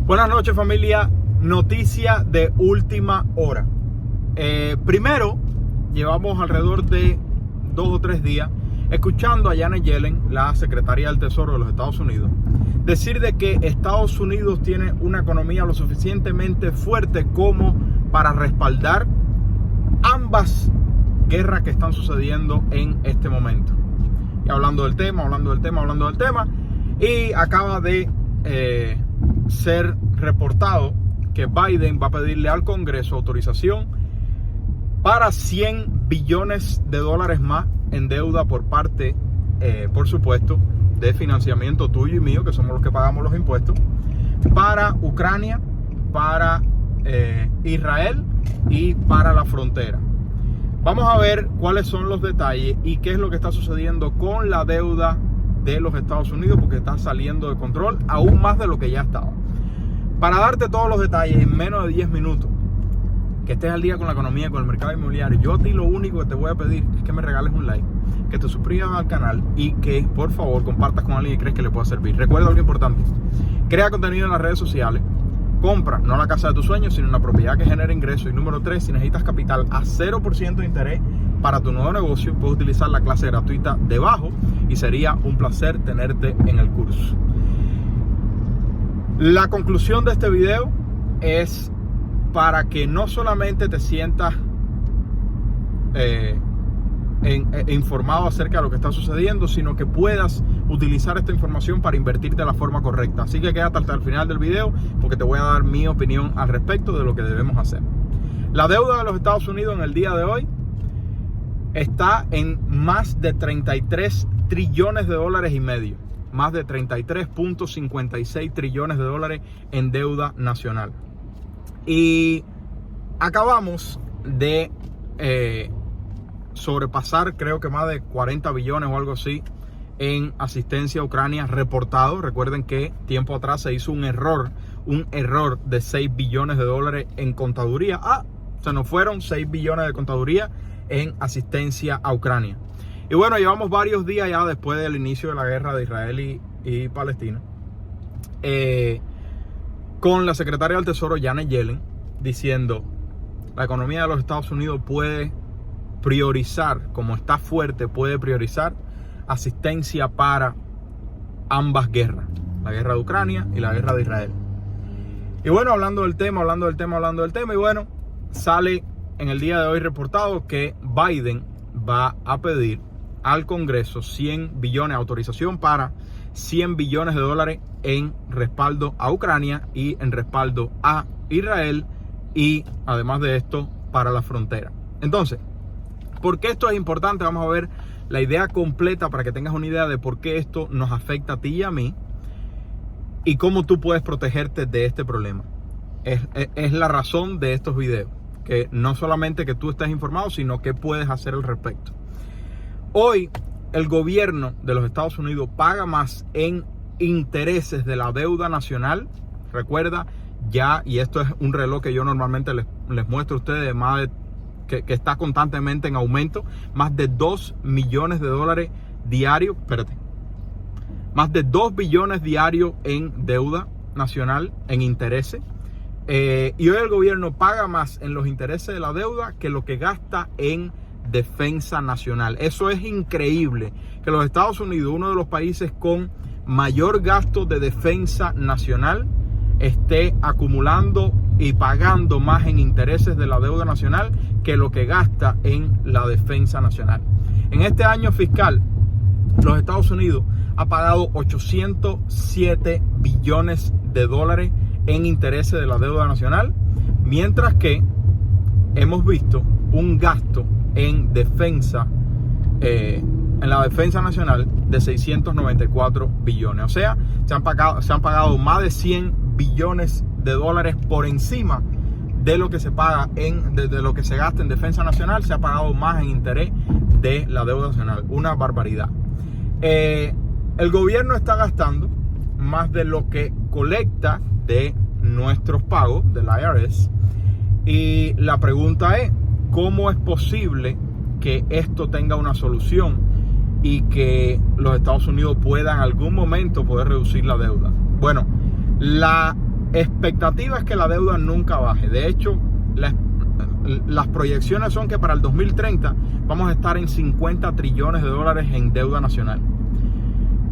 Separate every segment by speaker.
Speaker 1: Buenas noches, familia. Noticia de última hora. Primero, llevamos alrededor de 2 o 3 días escuchando a Janet Yellen, la secretaria del Tesoro de los Estados Unidos, decir de que Estados Unidos tiene una economía lo suficientemente fuerte como para respaldar ambas guerras que están sucediendo en este momento. Y hablando del tema, y acaba de ser reportado que Biden va a pedirle al Congreso autorización para $100 billones más en deuda por parte, por supuesto, de financiamiento tuyo y mío, que somos los que pagamos los impuestos, para Ucrania, para Israel y para la frontera. Vamos a ver cuáles son los detalles y qué es lo que está sucediendo con la deuda de los Estados Unidos, porque está saliendo de control aún más de lo que ya estaba. Para darte todos los detalles en menos de 10 minutos, que estés al día con la economía, con el mercado inmobiliario, yo a ti lo único que te voy a pedir es que me regales un like, que te suscribas al canal y que por favor compartas con alguien que crees que le pueda servir. Recuerda algo importante: crea contenido en las redes sociales, compra no la casa de tus sueños, sino una propiedad que genere ingresos. Y número 3, si necesitas capital a 0% de interés para tu nuevo negocio, puedes utilizar la clase gratuita debajo y sería un placer tenerte en el curso. La conclusión de este video es para que no solamente te sientas informado acerca de lo que está sucediendo, sino que puedas utilizar esta información para invertirte de la forma correcta. Así que quédate hasta el final del video porque te voy a dar mi opinión al respecto de lo que debemos hacer. La deuda de los Estados Unidos en el día de hoy está en más de 33 trillones de dólares y medio. Más de 33.56 trillones de dólares en deuda nacional. Y acabamos de sobrepasar, creo que más de 40 billones o algo así en asistencia a Ucrania reportado. Recuerden que tiempo atrás se hizo un error de 6 billones de dólares en contaduría. Se nos fueron 6 billones de contaduría en asistencia a Ucrania. Y bueno, llevamos varios días ya después del inicio de la guerra de Israel y Palestina, con la secretaria del Tesoro Janet Yellen diciendo: la economía de los Estados Unidos puede priorizar, como está fuerte, puede priorizar asistencia para ambas guerras, la guerra de Ucrania y la guerra de Israel. Y bueno, hablando del tema, y bueno, sale en el día de hoy reportado que Biden va a pedir al Congreso 100 billones, autorización para 100 billones de dólares en respaldo a Ucrania y en respaldo a Israel, y además de esto para la frontera. Entonces, ¿por qué esto es importante? Vamos a ver la idea completa para que tengas una idea de por qué esto nos afecta a ti y a mí y cómo tú puedes protegerte de este problema. Es la razón de estos videos, que no solamente que tú estés informado, sino que puedes hacer al respecto. Hoy el gobierno de los Estados Unidos paga más en intereses de la deuda nacional. Recuerda ya, y esto es un reloj que yo normalmente les muestro a ustedes, que está constantemente en aumento, más de 2 millones de dólares diarios, más de 2 billones diarios en deuda nacional, en intereses. Y hoy el gobierno paga más en los intereses de la deuda que lo que gasta en defensa nacional. Eso es increíble, que los Estados Unidos, uno de los países con mayor gasto de defensa nacional, esté acumulando y pagando más en intereses de la deuda nacional que lo que gasta en la defensa nacional. En este año fiscal, los Estados Unidos ha pagado 807 billones de dólares en intereses de la deuda nacional, mientras que hemos visto un gasto en defensa, en la defensa nacional de 694 billones. O sea, se han pagado más de 100 billones de dólares por encima de lo que se paga de lo que se gasta en defensa nacional. Se ha pagado más en interés de la deuda nacional. Una barbaridad. El gobierno está gastando más de lo que colecta de nuestros pagos del IRS. Y la pregunta es: ¿cómo es posible que esto tenga una solución y que los Estados Unidos puedan en algún momento poder reducir la deuda? Bueno, la expectativa es que la deuda nunca baje. De hecho, las proyecciones son que para el 2030 vamos a estar en 50 trillones de dólares en deuda nacional.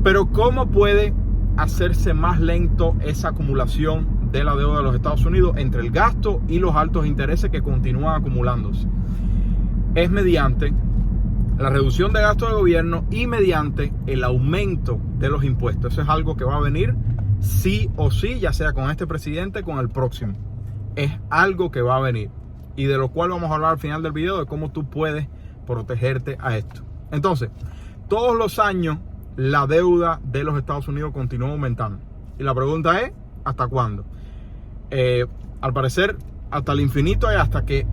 Speaker 1: Pero ¿cómo puede hacerse más lento esa acumulación de la deuda de los Estados Unidos entre el gasto y los altos intereses que continúan acumulándose? Es mediante la reducción de gasto de gobierno y mediante el aumento de los impuestos. Eso es algo que va a venir sí o sí, ya sea con este presidente, con el próximo. Es algo que va a venir y de lo cual vamos a hablar al final del video, de cómo tú puedes protegerte a esto. Entonces, todos los años la deuda de los Estados Unidos continúa aumentando. Y la pregunta es, ¿hasta cuándo? Al parecer, hasta el infinito y hasta que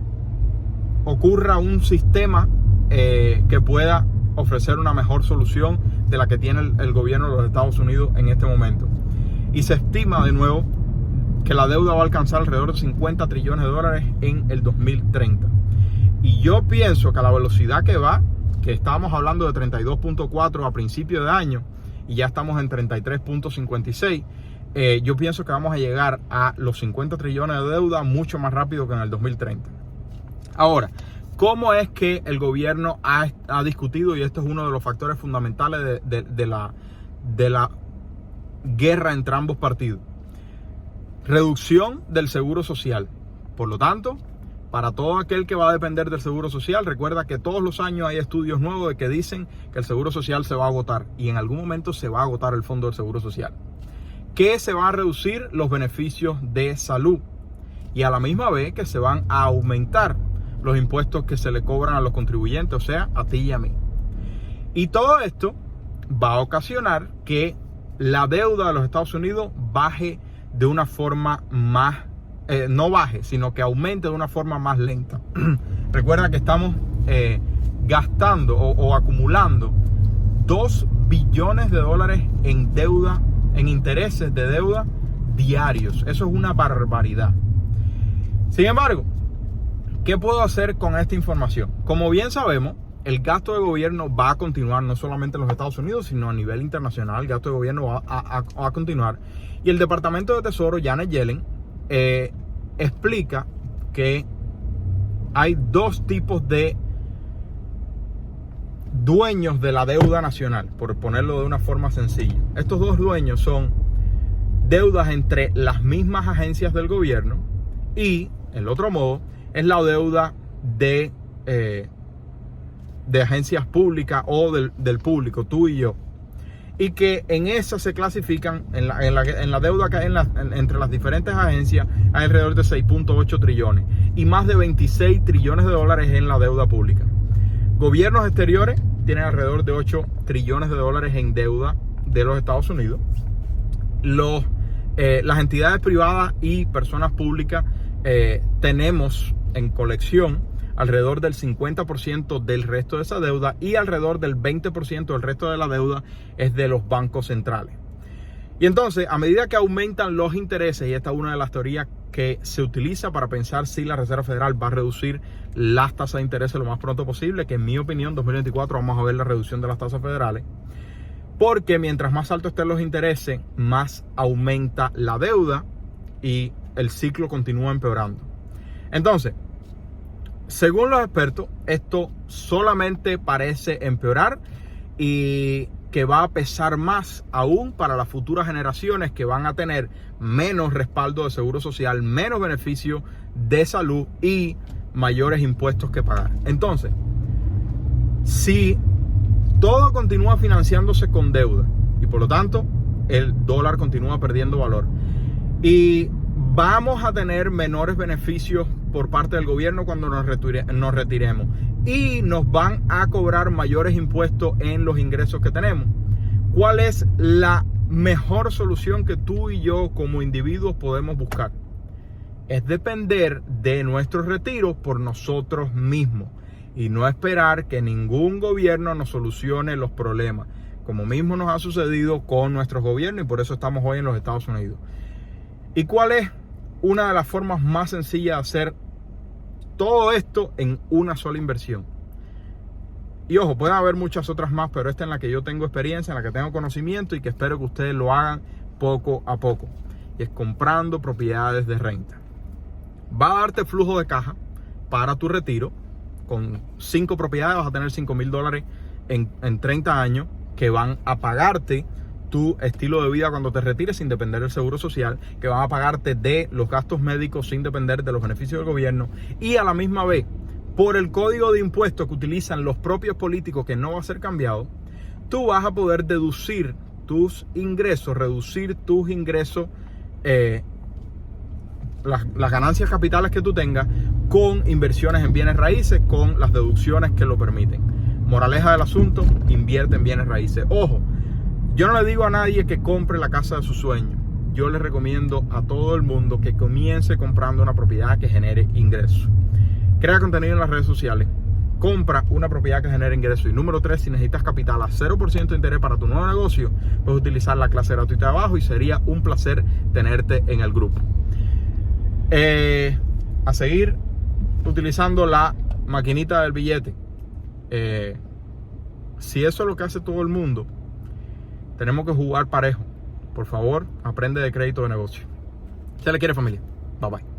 Speaker 1: ocurra un sistema que pueda ofrecer una mejor solución de la que tiene el gobierno de los Estados Unidos en este momento. Y se estima de nuevo que la deuda va a alcanzar alrededor de 50 trillones de dólares en el 2030. Y yo pienso que a la velocidad que va, que estábamos hablando de 32.4 a principio de año y ya estamos en 33.56, yo pienso que vamos a llegar a los 50 trillones de deuda mucho más rápido que en el 2030. Ahora, ¿cómo es que el gobierno ha discutido? Y esto es uno de los factores fundamentales de la guerra entre ambos partidos. Reducción del seguro social. Por lo tanto, para todo aquel que va a depender del seguro social, recuerda que todos los años hay estudios nuevos de que dicen que el seguro social se va a agotar y en algún momento se va a agotar el fondo del seguro social. Que se van a reducir los beneficios de salud y a la misma vez que se van a aumentar los impuestos que se le cobran a los contribuyentes, o sea, a ti y a mí. Y todo esto va a ocasionar que la deuda de los Estados Unidos baje de una forma más, no baje, sino que aumente de una forma más lenta. Recuerda que estamos gastando o acumulando 2 billones de dólares en deuda, en intereses de deuda diarios. Eso es una barbaridad. Sin embargo, ¿qué puedo hacer con esta información? Como bien sabemos, el gasto de gobierno va a continuar no solamente en los Estados Unidos, sino a nivel internacional. El gasto de gobierno va a continuar. Y el Departamento de Tesoro, Janet Yellen, explica que hay 2 tipos de dueños de la deuda nacional, por ponerlo de una forma sencilla. Estos 2 dueños son deudas entre las mismas agencias del gobierno y, el otro modo, es la deuda de agencias públicas o del público, tú y yo. Y que en esas se clasifican, en la deuda que hay entre las diferentes agencias, hay alrededor de 6.8 trillones y más de 26 trillones de dólares en la deuda pública. Gobiernos exteriores tienen alrededor de 8 trillones de dólares en deuda de los Estados Unidos. Las entidades privadas y personas públicas tenemos en colección alrededor del 50% del resto de esa deuda y alrededor del 20% del resto de la deuda es de los bancos centrales. Y entonces, a medida que aumentan los intereses, y esta es una de las teorías que se utiliza para pensar si la Reserva Federal va a reducir las tasas de interés lo más pronto posible, que en mi opinión en 2024 vamos a ver la reducción de las tasas federales, porque mientras más altos estén los intereses, más aumenta la deuda y el ciclo continúa empeorando. Entonces, según los expertos, esto solamente parece empeorar y que va a pesar más aún para las futuras generaciones que van a tener menos respaldo de seguro social, menos beneficio de salud y mayores impuestos que pagar. Entonces, si todo continúa financiándose con deuda y por lo tanto el dólar continúa perdiendo valor y vamos a tener menores beneficios por parte del gobierno cuando nos retiremos y nos van a cobrar mayores impuestos en los ingresos que tenemos. ¿Cuál es la mejor solución que tú y yo como individuos podemos buscar? Es depender de nuestros retiros por nosotros mismos y no esperar que ningún gobierno nos solucione los problemas, como mismo nos ha sucedido con nuestros gobiernos y por eso estamos hoy en los Estados Unidos. ¿Y cuál es una de las formas más sencillas de hacer todo esto en una sola inversión? Y ojo, pueden haber muchas otras más, pero esta es en la que yo tengo experiencia, en la que tengo conocimiento y que espero que ustedes lo hagan poco a poco. y es comprando propiedades de renta. Va a darte flujo de caja para tu retiro. Con 5 propiedades vas a tener $5,000 en 30 años que van a pagarte tu estilo de vida cuando te retires sin depender del seguro social, que van a pagarte de los gastos médicos sin depender de los beneficios del gobierno, y a la misma vez, por el código de impuestos que utilizan los propios políticos, que no va a ser cambiado, tú vas a poder deducir tus ingresos, reducir tus ingresos, las ganancias capitales que tú tengas, con inversiones en bienes raíces, con las deducciones que lo permiten. Moraleja del asunto: invierte en bienes raíces. Ojo, yo no le digo a nadie que compre la casa de sus sueños. Yo le recomiendo a todo el mundo que comience comprando una propiedad que genere ingresos. Crea contenido en las redes sociales. Compra una propiedad que genere ingresos. Y número 3, si necesitas capital a 0% de interés para tu nuevo negocio, puedes utilizar la clase gratuita de abajo y sería un placer tenerte en el grupo. A seguir utilizando la maquinita del billete. Si eso es lo que hace todo el mundo, tenemos que jugar parejo. Por favor, aprende de crédito de negocio. Se le quiere, familia. Bye bye.